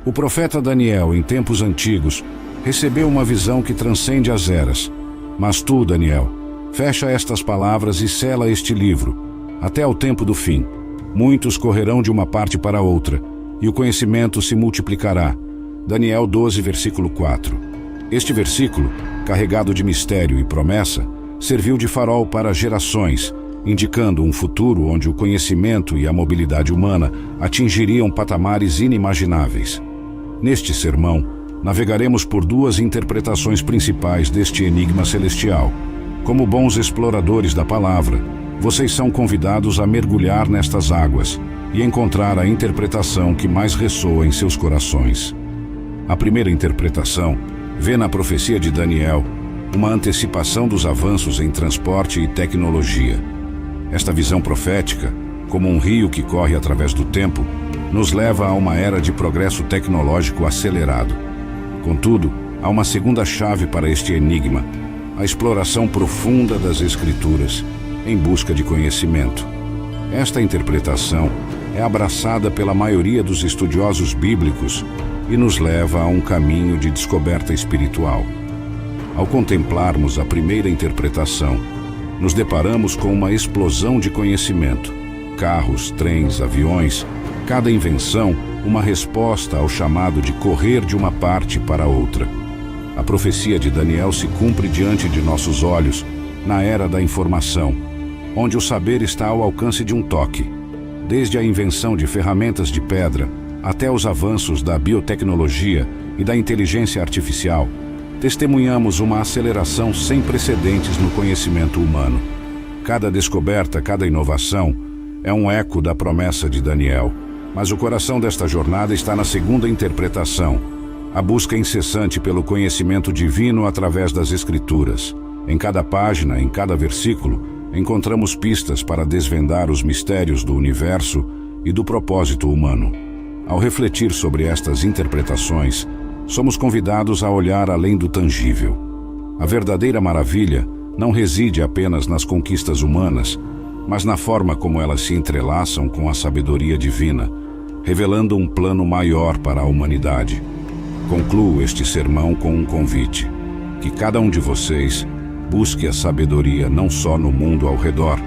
O profeta Daniel, em tempos antigos, recebeu uma visão que transcende as eras. Mas tu, Daniel, fecha estas palavras e sela este livro, até o tempo do fim. Muitos correrão de uma parte para outra, e o conhecimento se multiplicará. Daniel 12, versículo 4. Este versículo, carregado de mistério e promessa, serviu de farol para gerações, indicando um futuro onde o conhecimento e a mobilidade humana atingiriam patamares inimagináveis. Neste sermão, navegaremos por duas interpretações principais deste enigma celestial. Como bons exploradores da palavra, vocês são convidados a mergulhar nestas águas e encontrar a interpretação que mais ressoa em seus corações. A primeira interpretação vê na profecia de Daniel uma antecipação dos avanços em transporte e tecnologia. Esta visão profética, como um rio que corre através do tempo, nos leva a uma era de progresso tecnológico acelerado. Contudo, há uma segunda chave para este enigma: a exploração profunda das Escrituras, em busca de conhecimento. Esta interpretação é abraçada pela maioria dos estudiosos bíblicos e nos leva a um caminho de descoberta espiritual. Ao contemplarmos a primeira interpretação, nos deparamos com uma explosão de conhecimento. Carros, trens, aviões, cada invenção uma resposta ao chamado de correr de uma parte para outra. A profecia de Daniel se cumpre diante de nossos olhos na era da informação, onde o saber está ao alcance de um toque. Desde a invenção de ferramentas de pedra até os avanços da biotecnologia e da inteligência artificial, testemunhamos uma aceleração sem precedentes no conhecimento humano. Cada descoberta, cada inovação é um eco da promessa de Daniel, mas o coração desta jornada está na segunda interpretação, a busca incessante pelo conhecimento divino através das Escrituras. Em cada página, em cada versículo, encontramos pistas para desvendar os mistérios do universo e do propósito humano. Ao refletir sobre estas interpretações, somos convidados a olhar além do tangível. A verdadeira maravilha não reside apenas nas conquistas humanas, mas na forma como elas se entrelaçam com a sabedoria divina, revelando um plano maior para a humanidade. Concluo este sermão com um convite: que cada um de vocês busque a sabedoria não só no mundo ao redor,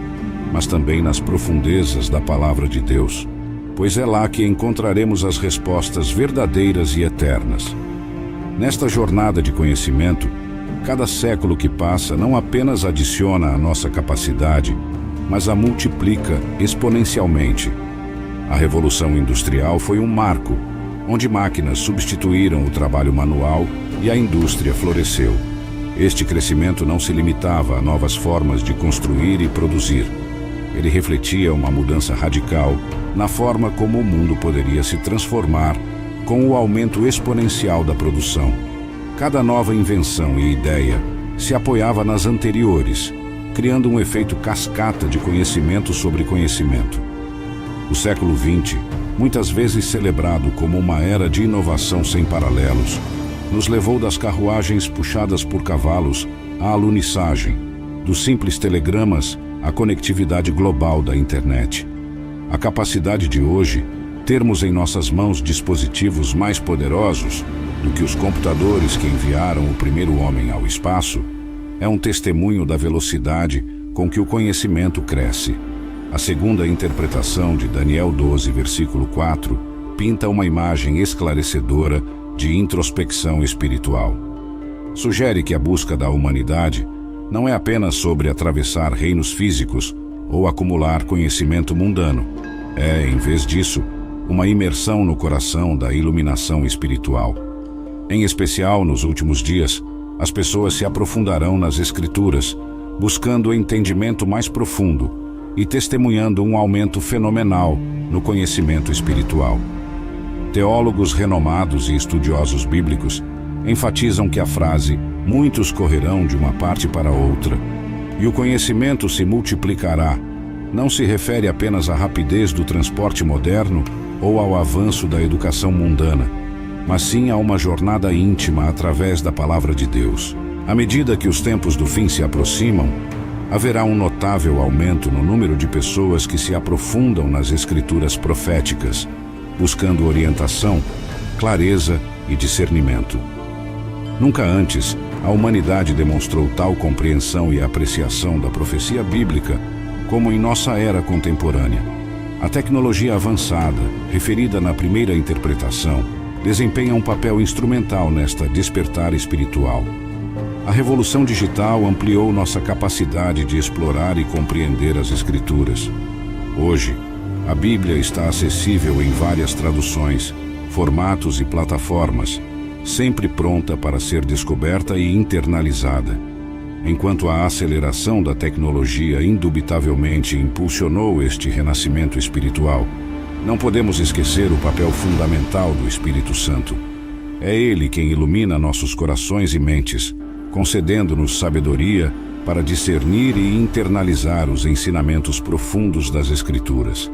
mas também nas profundezas da Palavra de Deus, pois é lá que encontraremos as respostas verdadeiras e eternas. Nesta jornada de conhecimento, cada século que passa não apenas adiciona à nossa capacidade, mas a multiplica exponencialmente. A Revolução Industrial foi um marco, onde máquinas substituíram o trabalho manual e a indústria floresceu. Este crescimento não se limitava a novas formas de construir e produzir. Ele refletia uma mudança radical na forma como o mundo poderia se transformar com o aumento exponencial da produção. Cada nova invenção e ideia se apoiava nas anteriores, criando um efeito cascata de conhecimento sobre conhecimento. O século XX, muitas vezes celebrado como uma era de inovação sem paralelos, nos levou das carruagens puxadas por cavalos à alunissagem, dos simples telegramas à conectividade global da internet. A capacidade de hoje termos em nossas mãos dispositivos mais poderosos do que os computadores que enviaram o primeiro homem ao espaço é um testemunho da velocidade com que o conhecimento cresce. A segunda interpretação de Daniel 12, versículo 4, pinta uma imagem esclarecedora de introspecção espiritual. Sugere que a busca da humanidade não é apenas sobre atravessar reinos físicos ou acumular conhecimento mundano. É, em vez disso, uma imersão no coração da iluminação espiritual. Em especial, nos últimos dias, as pessoas se aprofundarão nas Escrituras, buscando o entendimento mais profundo e testemunhando um aumento fenomenal no conhecimento espiritual. Teólogos renomados e estudiosos bíblicos enfatizam que a frase "muitos correrão de uma parte para outra" e o conhecimento se multiplicará não se refere apenas à rapidez do transporte moderno ou ao avanço da educação mundana, mas sim a uma jornada íntima através da Palavra de Deus. À medida que os tempos do fim se aproximam, haverá um notável aumento no número de pessoas que se aprofundam nas Escrituras proféticas, buscando orientação clareza e discernimento. Nunca antes a humanidade demonstrou tal compreensão e apreciação da profecia bíblica como em nossa era contemporânea. A tecnologia avançada, referida na primeira interpretação, desempenha um papel instrumental nesta despertar espiritual. A revolução digital ampliou nossa capacidade de explorar e compreender as Escrituras. Hoje, a Bíblia está acessível em várias traduções, formatos e plataformas, sempre pronta para ser descoberta e internalizada. Enquanto a aceleração da tecnologia indubitavelmente impulsionou este renascimento espiritual, não podemos esquecer o papel fundamental do Espírito Santo. É Ele quem ilumina nossos corações e mentes, concedendo-nos sabedoria para discernir e internalizar os ensinamentos profundos das Escrituras.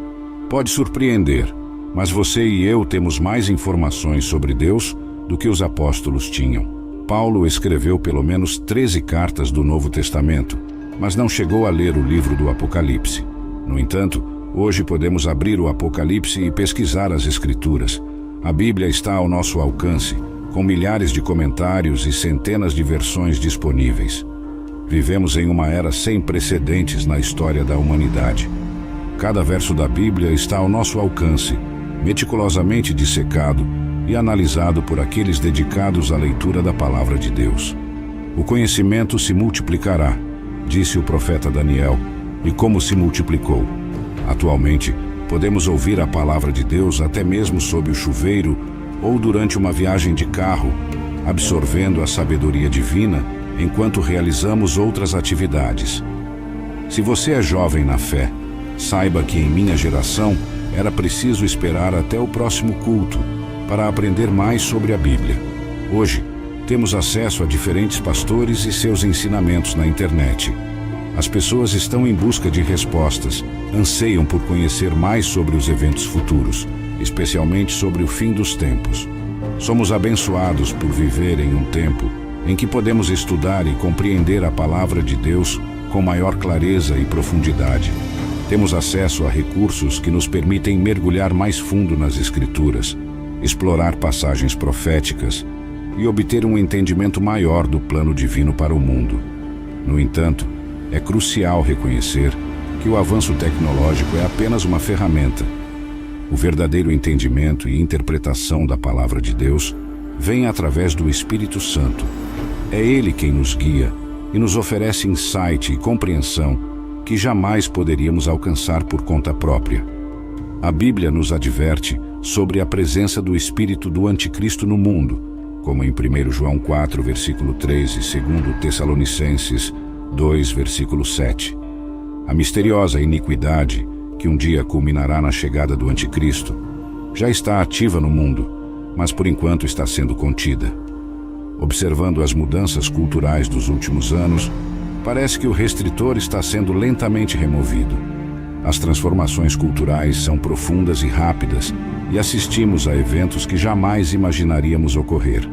Pode surpreender, mas você e eu temos mais informações sobre Deus do que os apóstolos tinham. Paulo escreveu pelo menos 13 cartas do Novo Testamento, mas não chegou a ler o livro do Apocalipse. No entanto, hoje podemos abrir o Apocalipse e pesquisar as Escrituras. A Bíblia está ao nosso alcance, com milhares de comentários e centenas de versões disponíveis. Vivemos em uma era sem precedentes na história da humanidade. Cada verso da Bíblia está ao nosso alcance, meticulosamente dissecado e analisado por aqueles dedicados à leitura da Palavra de Deus. O conhecimento se multiplicará, disse o profeta Daniel, e como se multiplicou. Atualmente, podemos ouvir a Palavra de Deus até mesmo sob o chuveiro ou durante uma viagem de carro, absorvendo a sabedoria divina enquanto realizamos outras atividades. Se você é jovem na fé, saiba que em minha geração era preciso esperar até o próximo culto para aprender mais sobre a Bíblia. Hoje, temos acesso a diferentes pastores e seus ensinamentos na internet. As pessoas estão em busca de respostas, anseiam por conhecer mais sobre os eventos futuros, especialmente sobre o fim dos tempos. Somos abençoados por viver em um tempo em que podemos estudar e compreender a Palavra de Deus com maior clareza e profundidade. Temos acesso a recursos que nos permitem mergulhar mais fundo nas Escrituras, explorar passagens proféticas e obter um entendimento maior do plano divino para o mundo. No entanto, é crucial reconhecer que o avanço tecnológico é apenas uma ferramenta. O verdadeiro entendimento e interpretação da Palavra de Deus vem através do Espírito Santo. É Ele quem nos guia e nos oferece insight e compreensão que jamais poderíamos alcançar por conta própria. A Bíblia nos adverte sobre a presença do espírito do anticristo no mundo, como em 1 João 4, versículo 13, e 2 Tessalonicenses 2, versículo 7. A misteriosa iniquidade, que um dia culminará na chegada do anticristo, já está ativa no mundo, mas por enquanto está sendo contida. Observando as mudanças culturais dos últimos anos, parece que o restritor está sendo lentamente removido. As transformações culturais são profundas e rápidas, e assistimos a eventos que jamais imaginaríamos ocorrer.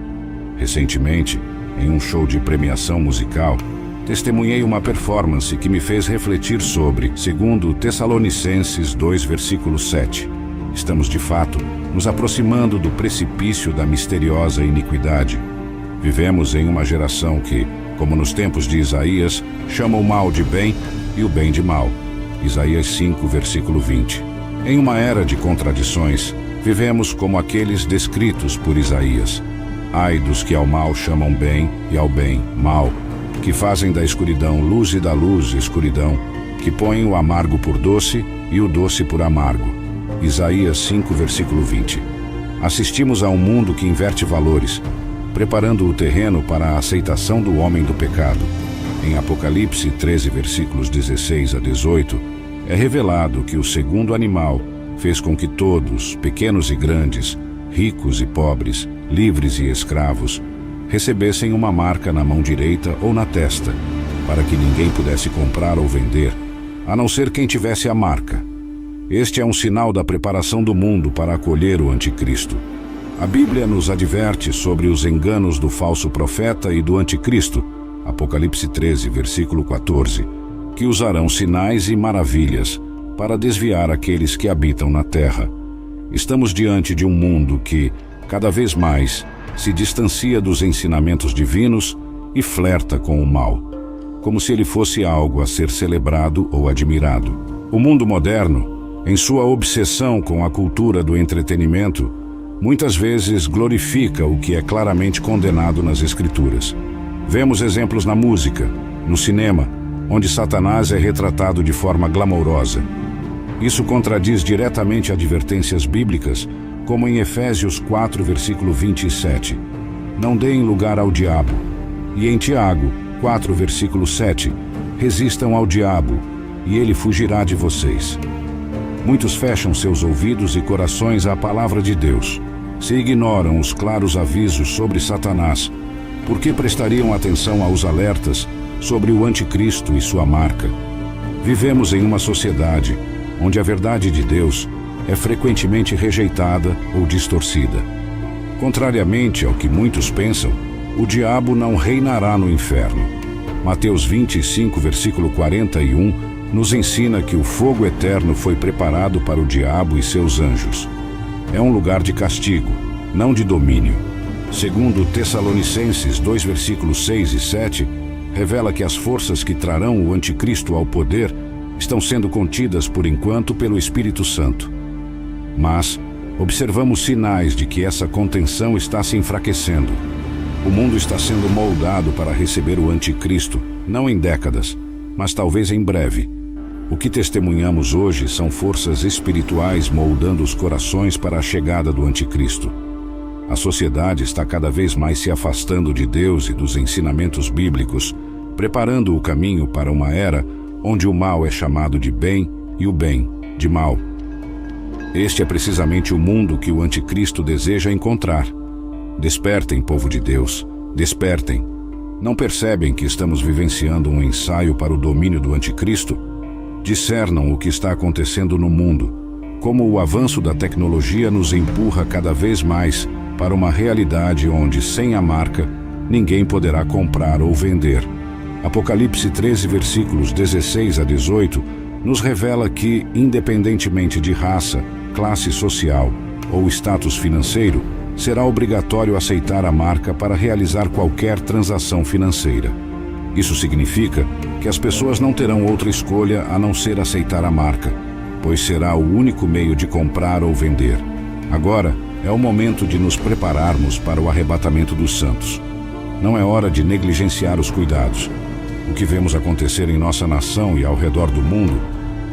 Recentemente, em um show de premiação musical, testemunhei uma performance que me fez refletir sobre 2 Tessalonicenses 2, versículo 7. Estamos, de fato, nos aproximando do precipício da misteriosa iniquidade. Vivemos em uma geração que, como nos tempos de Isaías, chama o mal de bem e o bem de mal. Isaías 5, versículo 20. Em uma era de contradições, vivemos como aqueles descritos por Isaías. Ai dos que ao mal chamam bem e ao bem mal, que fazem da escuridão luz e da luz escuridão, que põem o amargo por doce e o doce por amargo. Isaías 5, versículo 20. Assistimos a um mundo que inverte valores, preparando o terreno para a aceitação do homem do pecado. Em Apocalipse 13, versículos 16 a 18, é revelado que o segundo animal fez com que todos, pequenos e grandes, ricos e pobres, livres e escravos, recebessem uma marca na mão direita ou na testa, para que ninguém pudesse comprar ou vender, a não ser quem tivesse a marca. Este é um sinal da preparação do mundo para acolher o anticristo. A Bíblia nos adverte sobre os enganos do falso profeta e do anticristo, Apocalipse 13, versículo 14, que usarão sinais e maravilhas para desviar aqueles que habitam na terra. Estamos diante de um mundo que, cada vez mais, se distancia dos ensinamentos divinos e flerta com o mal, como se ele fosse algo a ser celebrado ou admirado. O mundo moderno, em sua obsessão com a cultura do entretenimento, muitas vezes glorifica o que é claramente condenado nas Escrituras. Vemos exemplos na música, no cinema, onde Satanás é retratado de forma glamourosa. Isso contradiz diretamente advertências bíblicas, como em Efésios 4, versículo 27. Não deem lugar ao diabo. E em Tiago 4, versículo 7. Resistam ao diabo, e ele fugirá de vocês. Muitos fecham seus ouvidos e corações à palavra de Deus. Se ignoram os claros avisos sobre Satanás, por que prestariam atenção aos alertas sobre o anticristo e sua marca? Vivemos em uma sociedade onde a verdade de Deus é frequentemente rejeitada ou distorcida. Contrariamente ao que muitos pensam, o diabo não reinará no inferno. Mateus 25, versículo 41, nos ensina que o fogo eterno foi preparado para o diabo e seus anjos. É um lugar de castigo, não de domínio. Segundo Tessalonicenses 2, versículos 6 e 7, revela que as forças que trarão o anticristo ao poder estão sendo contidas por enquanto pelo Espírito Santo. Mas observamos sinais de que essa contenção está se enfraquecendo. O mundo está sendo moldado para receber o anticristo, não em décadas, mas talvez em breve. O que testemunhamos hoje são forças espirituais moldando os corações para a chegada do anticristo. A sociedade está cada vez mais se afastando de Deus e dos ensinamentos bíblicos, preparando o caminho para uma era onde o mal é chamado de bem e o bem de mal. Este é precisamente o mundo que o anticristo deseja encontrar. Despertem, povo de Deus, despertem. Não percebem que estamos vivenciando um ensaio para o domínio do anticristo? Discernam o que está acontecendo no mundo, como o avanço da tecnologia nos empurra cada vez mais para uma realidade onde, sem a marca, ninguém poderá comprar ou vender. Apocalipse 13, versículos 16 a 18, nos revela que, independentemente de raça, classe social ou status financeiro, será obrigatório aceitar a marca para realizar qualquer transação financeira. Isso significa que as pessoas não terão outra escolha a não ser aceitar a marca, pois será o único meio de comprar ou vender. Agora é o momento de nos prepararmos para o arrebatamento dos santos. Não é hora de negligenciar os cuidados. O que vemos acontecer em nossa nação e ao redor do mundo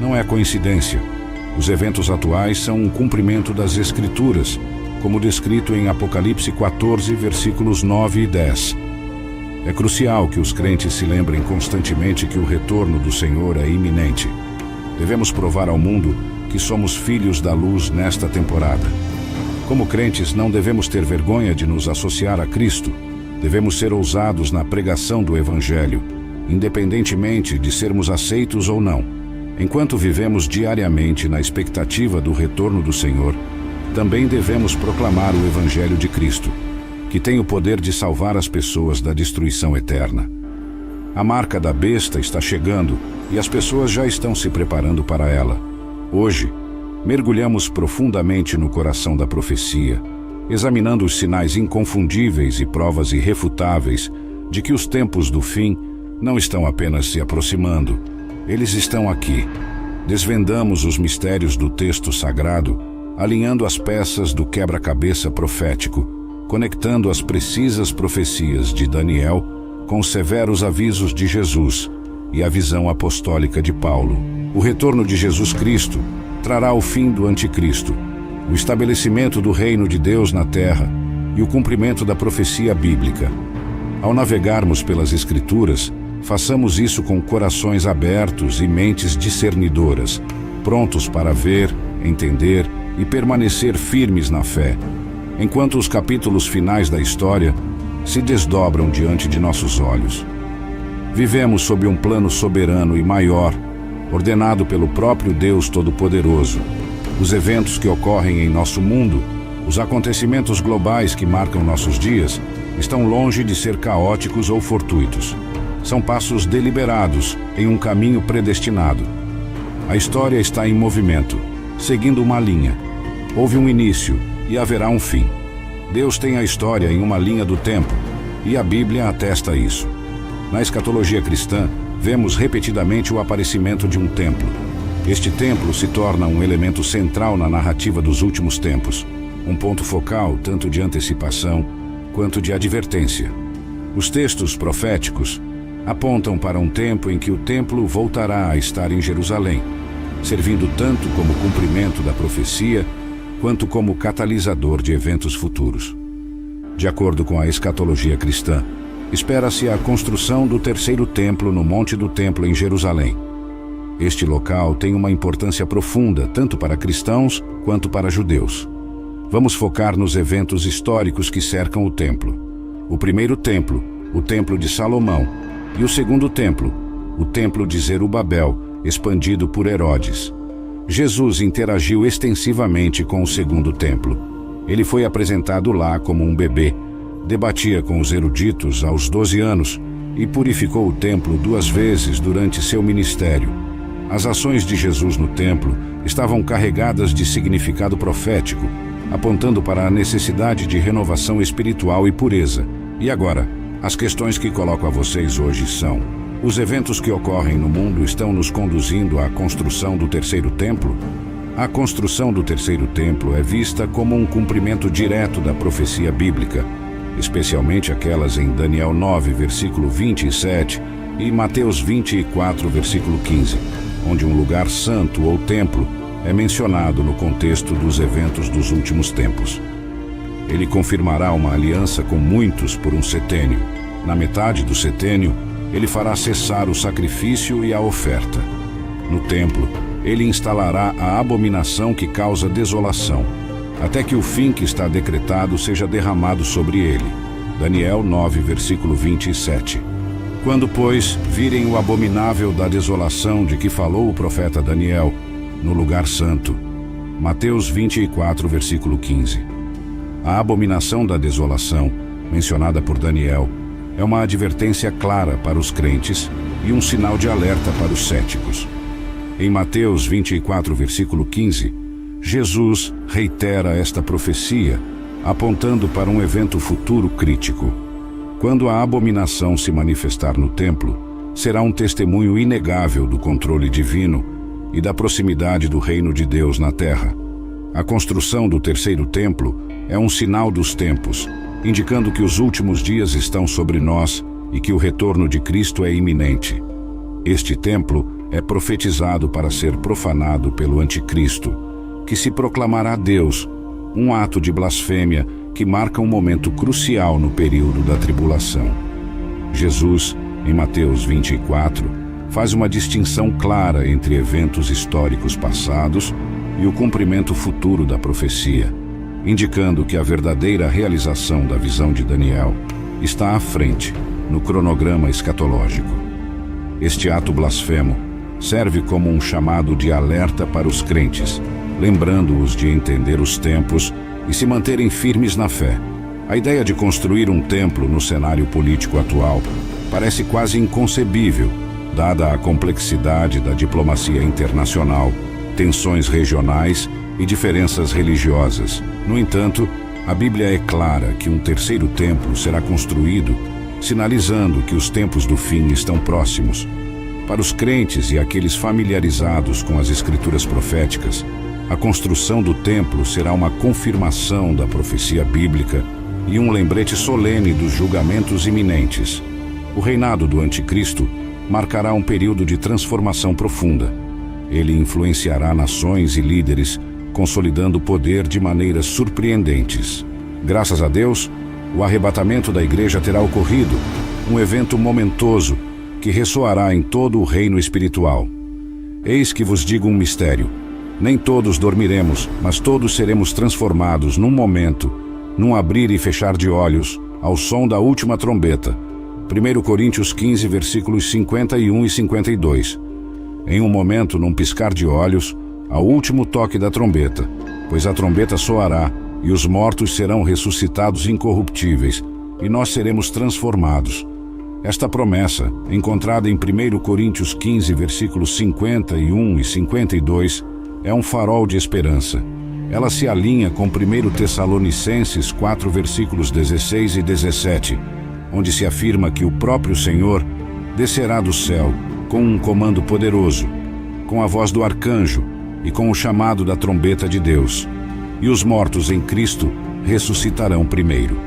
não é coincidência. Os eventos atuais são um cumprimento das Escrituras, como descrito em Apocalipse 14, versículos 9 e 10. É crucial que os crentes se lembrem constantemente que o retorno do Senhor é iminente. Devemos provar ao mundo que somos filhos da luz nesta temporada. Como crentes, não devemos ter vergonha de nos associar a Cristo. Devemos ser ousados na pregação do Evangelho, independentemente de sermos aceitos ou não. Enquanto vivemos diariamente na expectativa do retorno do Senhor, também devemos proclamar o Evangelho de Cristo, que tem o poder de salvar as pessoas da destruição eterna. A marca da besta está chegando e as pessoas já estão se preparando para ela. Hoje, mergulhamos profundamente no coração da profecia, examinando os sinais inconfundíveis e provas irrefutáveis de que os tempos do fim não estão apenas se aproximando, eles estão aqui. Desvendamos os mistérios do texto sagrado, alinhando as peças do quebra-cabeça profético, conectando as precisas profecias de Daniel com os severos avisos de Jesus e a visão apostólica de Paulo. O retorno de Jesus Cristo trará o fim do anticristo, o estabelecimento do reino de Deus na terra e o cumprimento da profecia bíblica. Ao navegarmos pelas Escrituras, façamos isso com corações abertos e mentes discernidoras, prontos para ver, entender e permanecer firmes na fé, enquanto os capítulos finais da história se desdobram diante de nossos olhos. Vivemos sob um plano soberano e maior, ordenado pelo próprio Deus Todo-Poderoso. Os eventos que ocorrem em nosso mundo, os acontecimentos globais que marcam nossos dias, estão longe de ser caóticos ou fortuitos. São passos deliberados em um caminho predestinado. A história está em movimento, seguindo uma linha. Houve um início e haverá um fim. Deus tem a história em uma linha do tempo, e a Bíblia atesta isso. Na escatologia cristã, vemos repetidamente o aparecimento de um templo. Este templo se torna um elemento central na narrativa dos últimos tempos, um ponto focal tanto de antecipação quanto de advertência. Os textos proféticos apontam para um tempo em que o templo voltará a estar em Jerusalém, servindo tanto como cumprimento da profecia, quanto como catalisador de eventos futuros. De acordo com a escatologia cristã, espera-se a construção do terceiro templo no Monte do Templo em Jerusalém. Este local tem uma importância profunda tanto para cristãos quanto para judeus. Vamos focar nos eventos históricos que cercam o templo. O primeiro templo, o Templo de Salomão, e o segundo templo, o Templo de Zerubabel, expandido por Herodes. Jesus interagiu extensivamente com o segundo templo. Ele foi apresentado lá como um bebê, debatia com os eruditos aos 12 anos e purificou o templo 2 vezes durante seu ministério. As ações de Jesus no templo estavam carregadas de significado profético, apontando para a necessidade de renovação espiritual e pureza. E agora, as questões que coloco a vocês hoje são: os eventos que ocorrem no mundo estão nos conduzindo à construção do terceiro templo? A construção do terceiro templo é vista como um cumprimento direto da profecia bíblica, especialmente aquelas em Daniel 9, versículo 27 e Mateus 24, versículo 15, onde um lugar santo ou templo é mencionado no contexto dos eventos dos últimos tempos. Ele confirmará uma aliança com muitos por um setênio. Na metade do setênio, ele fará cessar o sacrifício e a oferta. No templo, ele instalará a abominação que causa desolação, até que o fim que está decretado seja derramado sobre ele. Daniel 9, versículo 27. Quando, pois, virem o abominável da desolação de que falou o profeta Daniel, no lugar santo. Mateus 24, versículo 15. A abominação da desolação, mencionada por Daniel, é uma advertência clara para os crentes e um sinal de alerta para os céticos. Em Mateus 24, versículo 15, Jesus reitera esta profecia, apontando para um evento futuro crítico. Quando a abominação se manifestar no templo, será um testemunho inegável do controle divino e da proximidade do reino de Deus na terra. A construção do terceiro templo é um sinal dos tempos, indicando que os últimos dias estão sobre nós e que o retorno de Cristo é iminente. Este templo é profetizado para ser profanado pelo anticristo, que se proclamará Deus, um ato de blasfêmia que marca um momento crucial no período da tribulação. Jesus, em Mateus 24, faz uma distinção clara entre eventos históricos passados e o cumprimento futuro da profecia, indicando que a verdadeira realização da visão de Daniel está à frente, no cronograma escatológico. Este ato blasfemo serve como um chamado de alerta para os crentes, lembrando-os de entender os tempos e se manterem firmes na fé. A ideia de construir um templo no cenário político atual parece quase inconcebível, dada a complexidade da diplomacia internacional, tensões regionais e diferenças religiosas. No entanto, a Bíblia é clara que um terceiro templo será construído, sinalizando que os tempos do fim estão próximos. Para os crentes e aqueles familiarizados com as escrituras proféticas, a construção do templo será uma confirmação da profecia bíblica e um lembrete solene dos julgamentos iminentes. O reinado do anticristo marcará um período de transformação profunda. Ele influenciará nações e líderes, consolidando o poder de maneiras surpreendentes. Graças a Deus, o arrebatamento da igreja terá ocorrido, um evento momentoso que ressoará em todo o reino espiritual. Eis que vos digo um mistério. Nem todos dormiremos, mas todos seremos transformados num momento, num abrir e fechar de olhos, ao som da última trombeta. 1 Coríntios 15, versículos 51 e 52. Em um momento, num piscar de olhos, ao último toque da trombeta, pois a trombeta soará e os mortos serão ressuscitados incorruptíveis, e nós seremos transformados. Esta promessa, encontrada em 1 Coríntios 15, versículos 51 e 52, é um farol de esperança, Ela se alinha com 1 Tessalonicenses 4, versículos 16 e 17, onde se afirma que o próprio Senhor descerá do céu com um comando poderoso, com a voz do arcanjo e com o chamado da trombeta de Deus, e os mortos em Cristo ressuscitarão primeiro.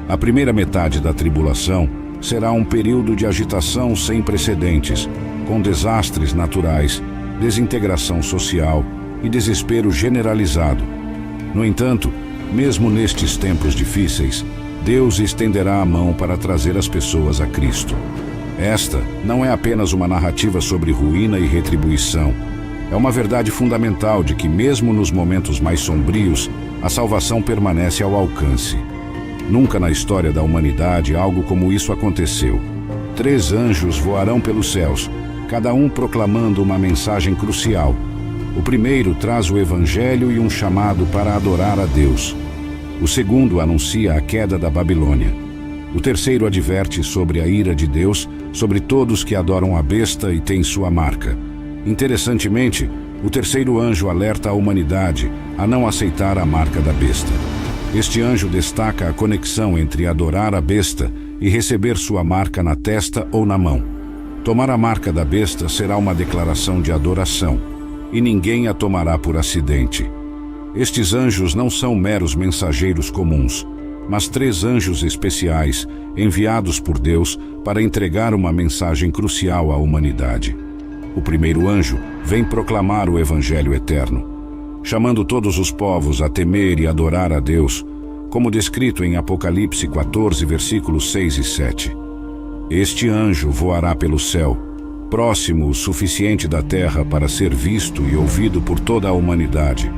A primeira metade da tribulação será um período de agitação sem precedentes, com desastres naturais, desintegração social e desespero generalizado. No entanto, mesmo nestes tempos difíceis, Deus estenderá a mão para trazer as pessoas a Cristo. Esta não é apenas uma narrativa sobre ruína e retribuição. É uma verdade fundamental de que, mesmo nos momentos mais sombrios, a salvação permanece ao alcance. Nunca na história da humanidade algo como isso aconteceu. 3 anjos voarão pelos céus, cada um proclamando uma mensagem crucial. O primeiro traz o Evangelho e um chamado para adorar a Deus. O segundo anuncia a queda da Babilônia. O terceiro adverte sobre a ira de Deus sobre todos que adoram a besta e têm sua marca. Interessantemente, o terceiro anjo alerta a humanidade a não aceitar a marca da besta. Este anjo destaca a conexão entre adorar a besta e receber sua marca na testa ou na mão. Tomar a marca da besta será uma declaração de adoração, e ninguém a tomará por acidente. Estes anjos não são meros mensageiros comuns, mas 3 anjos especiais enviados por Deus para entregar uma mensagem crucial à humanidade. O primeiro anjo vem proclamar o Evangelho eterno, chamando todos os povos a temer e adorar a Deus, como descrito em Apocalipse 14, versículos 6 e 7. Este anjo voará pelo céu, próximo o suficiente da terra para ser visto e ouvido por toda a humanidade.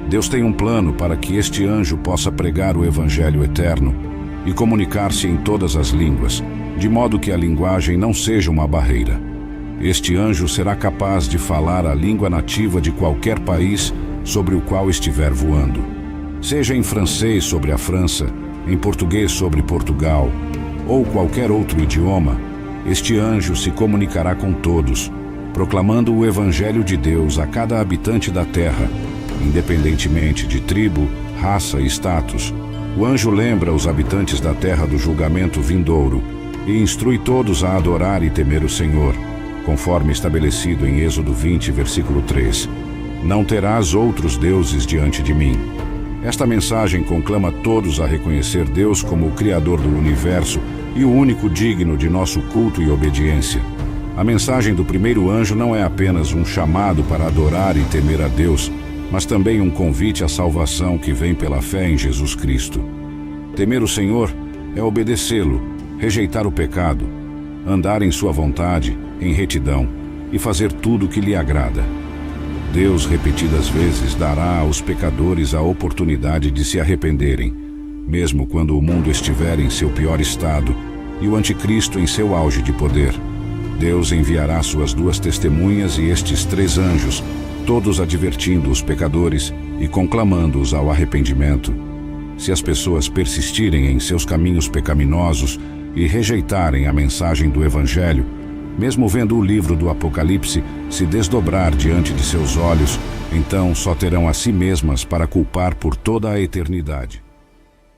Deus tem um plano para que este anjo possa pregar o Evangelho eterno e comunicar-se em todas as línguas, de modo que a linguagem não seja uma barreira. Este anjo será capaz de falar a língua nativa de qualquer país sobre o qual estiver voando. Seja em francês sobre a França, em português sobre Portugal, ou qualquer outro idioma, este anjo se comunicará com todos, proclamando o Evangelho de Deus a cada habitante da terra, independentemente de tribo, raça e status. O anjo lembra os habitantes da terra do julgamento vindouro e instrui todos a adorar e temer o Senhor, conforme estabelecido em Êxodo 20, versículo 3. Não terás outros deuses diante de mim. Esta mensagem conclama todos a reconhecer Deus como o Criador do universo e o único digno de nosso culto e obediência. A mensagem do primeiro anjo não é apenas um chamado para adorar e temer a Deus, mas também um convite à salvação que vem pela fé em Jesus Cristo. Temer o Senhor é obedecê-lo, rejeitar o pecado, andar em sua vontade, em retidão, e fazer tudo o que lhe agrada. Deus repetidas vezes dará aos pecadores a oportunidade de se arrependerem, mesmo quando o mundo estiver em seu pior estado e o anticristo em seu auge de poder. Deus enviará suas 2 testemunhas e estes 3 anjos, todos advertindo os pecadores e conclamando-os ao arrependimento. Se as pessoas persistirem em seus caminhos pecaminosos e rejeitarem a mensagem do Evangelho, mesmo vendo o livro do Apocalipse se desdobrar diante de seus olhos, então só terão a si mesmas para culpar por toda a eternidade.